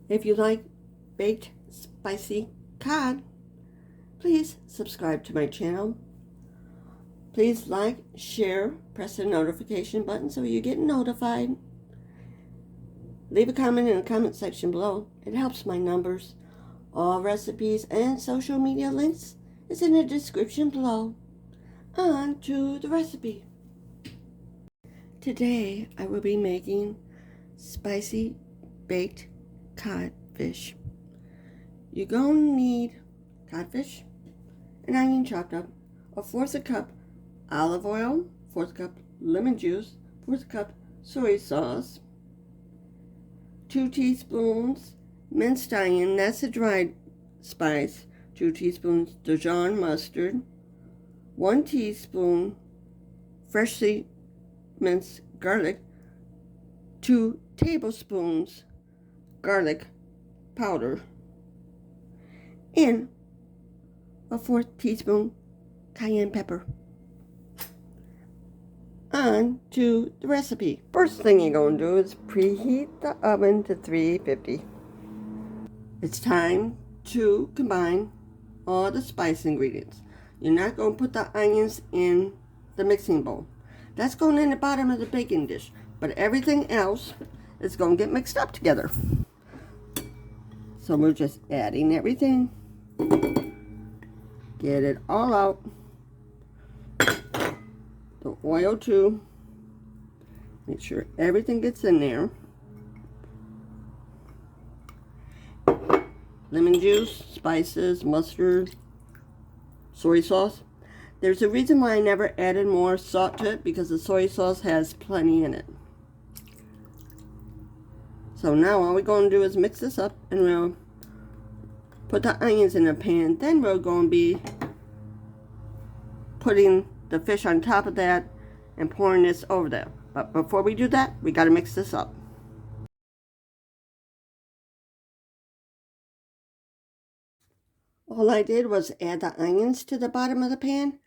If you like baked spicy cod, please subscribe to my channel. Please like, share, press the notification button so you get notified. Leave a comment in the comment section below. It helps my numbers. All recipes and social media links is in the description below. On to the recipe. Today I will be making spicy baked codfish. You're going to need codfish, an onion chopped up, a fourth a cup olive oil, fourth cup lemon juice, fourth cup soy sauce, 2 teaspoons minced onion, that's a dried spice, 2 teaspoons dijon mustard, 1 teaspoon freshly minced garlic, 2 tablespoons garlic powder, and a 4th teaspoon cayenne pepper. On to the recipe. First thing you're going to do is preheat the oven to 350. It's time to combine all the spice ingredients. You're not going to put the onions in the mixing bowl. That's going in the bottom of the baking dish. But everything else is going to get mixed up together. So we're just adding everything. Get it all out. The oil too. Make sure everything gets in there. Lemon juice, spices, mustard, soy sauce. There's a reason why I never added more salt to it, because the soy sauce has plenty in it. So now all we're going to do is mix this up, and we'll put the onions in a pan. Then we're going to be putting the fish on top of that and pouring this over there. But before we do that, we got to mix this up. All I did was add the onions to the bottom of the pan,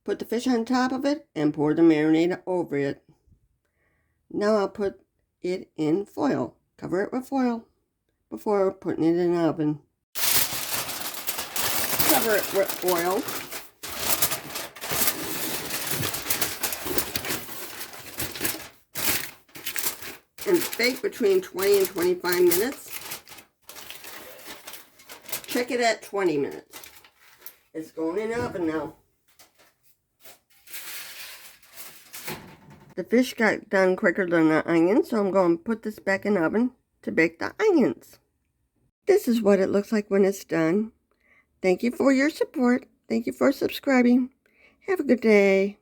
put the fish on top of it, and pour the marinade over it. Now I'll put it in foil. Cover it with foil before putting it in the oven. Cover it with oil. And bake between 20 and 25 minutes. Check it at 20 minutes. It's going in the oven now. The fish got done quicker than the onions, so I'm going to put this back in the oven to bake the onions. This is what it looks like when it's done. Thank you for your support. Thank you for subscribing. Have a good day.